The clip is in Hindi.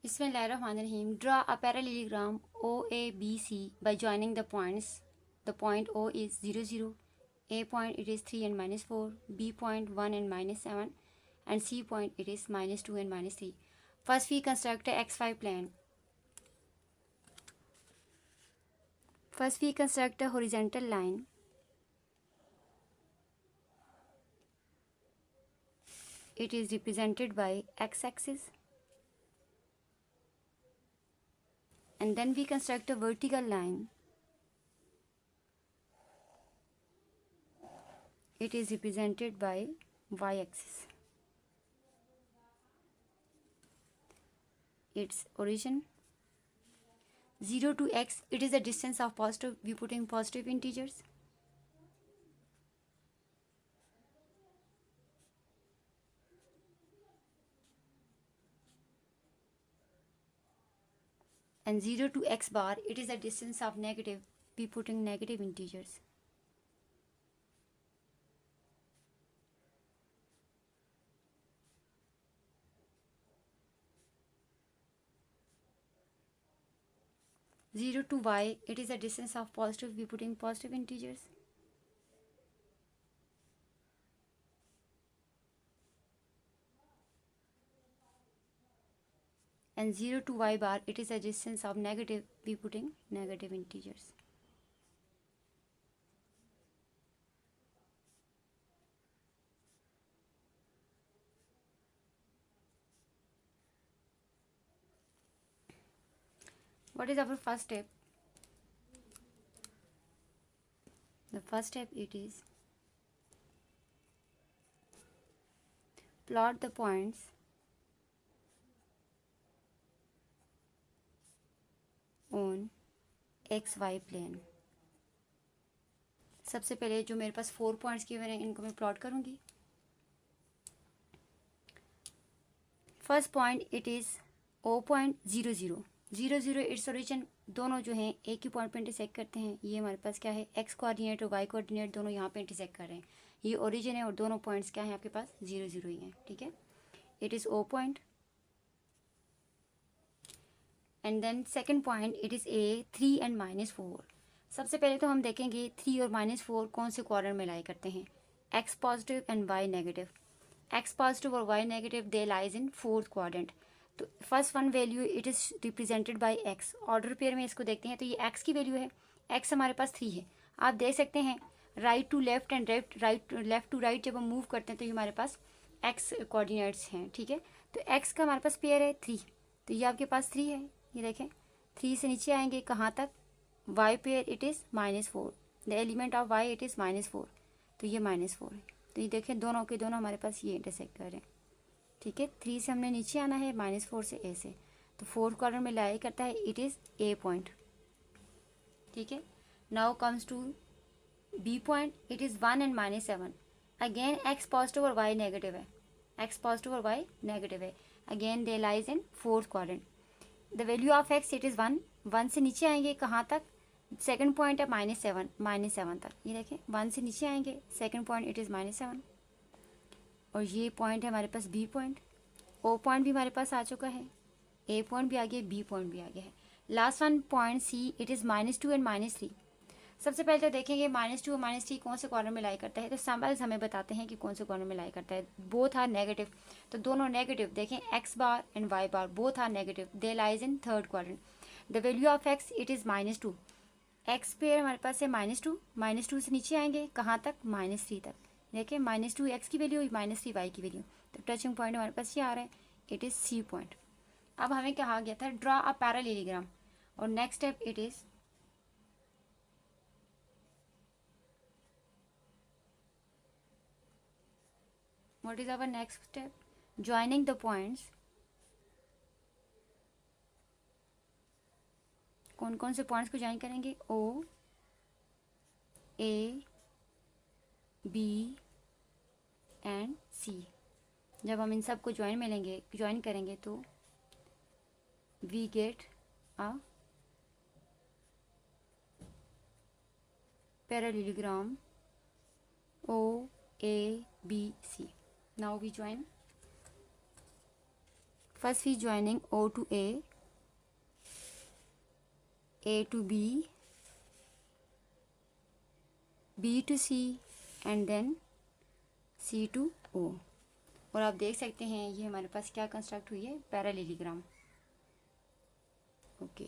Bismillahirrahmanirrahim. Draw a parallelogram OABC by joining the points. The point O is 0, 0. A point it is 3 and minus 4. B point 1 and minus 7. And C point it is minus 2 and minus 3. First we construct a XY plane. First we construct a horizontal line. It is represented by x-axis. And then we construct a vertical line. It is represented by y-axis. Its origin 0 to x, it is the distance of positive, we put in positive integers. And 0 to x bar, it is the distance of negative, we put in negative integers. Zero to y, it is the distance of positive, we put in positive integers. And 0 to y bar, it is the distance of negative, we put in negative integers. What is our first step? The first step it is plot the points on XY plane. सबसे पहले जो मेरे पास 4 पॉइंट्स गिवन हैं इनको मैं प्लॉट करूंगी. First point it is O point 0, 0. 0, 0 its origin. दोनों जो हैं एक ही पॉइंट पे इंटरसेक्ट करते हैं. ये हमारे पास क्या है, एक्स कोऑर्डिनेट और वाई कोऑर्डिनेट दोनों यहाँ पे इंटरसेक्ट कर रहे हैं. ये ओरिजिन है और दोनों पॉइंट्स क्या हैं आपके पास, 0, 0 ही हैं. ठीक है, it is O point. And then second point it is A 3 and minus 4. सबसे पहले तो हम देखेंगे 3 और माइनस 4 कौन से क्वाड्रेंट में लाई करते हैं. X positive and y negative. X positive और y negative they lies in fourth quadrant. तो first one value it is represented by x. Order pair में इसको देखते हैं तो ये एक्स की वैल्यू है. एक्स हमारे पास 3 है. आप देख सकते हैं right to left and left to right जब हम मूव करते हैं तो ये हमारे पास एक्स कोऑर्डिनेट्स हैं. ठीक है, तो एक्स का हमारे पास पेयर है 3, तो ये आपके पास 3 है. ये देखें 3 से नीचे आएंगे कहाँ तक, y pair it is -4. The element of y it is -4, तो ये -4 है. तो ये देखें दोनों के दोनों हमारे पास ये इंटरसेक्ट कर रहे हैं. ठीक है, 3 से हमने नीचे आना है, -4 से ए से, तो फोर्थ क्वाड्रेंट में लाई करता है, इट इज़ ए पॉइंट. ठीक है, now comes to B point, it is 1 and -7. Again x positive और वाई नेगेटिव है. एक्स पॉजिटिव और वाई नेगेटिव है. Again they lies in fourth quadrant. The value of x it is 1. 1 से नीचे आएंगे कहाँ तक, सेकंड पॉइंट है -7 तक. ये देखें 1 से नीचे आएंगे, सेकंड पॉइंट इट इज़ -7. और ये पॉइंट है हमारे पास बी पॉइंट. ओ पॉइंट भी हमारे पास आ चुका है, ए पॉइंट भी आ गया, बी पॉइंट भी आ गया है. Last one point see it is -2 and -3. सबसे पहले तो देखेंगे -2 और -3 कौन से कॉर्नर में लाई करता है. तो सिंबल्स हमें बताते हैं कि कौन से कॉर्नर में लाई करता है. बोथ आर नेगेटिव, तो दोनों नेगेटिव. देखें x bar and y bar both are negative, they lies in third quadrant. The value of x it is -2. X pair हमारे पास है -2. -2 से नीचे आएंगे कहाँ तक, -3 तक. देखिए -2 एक्स की वैल्यू, -3 वाई की वैल्यू. तो टचिंग पॉइंट हमारे पास ये आ रहा है, इट इज़ सी पॉइंट. अब हमें कहा गया था ड्रॉ अ पैरेललोग्राम, और next step it is what is our next step, joining the points. कौन कौन से पॉइंट्स को ज्वाइन करेंगे, ओ ए बी एंड सी. जब हम इन सब को ज्वाइन करेंगे तो we get a parallelogram OABC. Now we join. First we joining O to A to B, B to C and then C to O। और आप देख सकते हैं ये हमारे पास क्या कंस्ट्रक्ट हुई है, पैरेललोग्राम। ओके।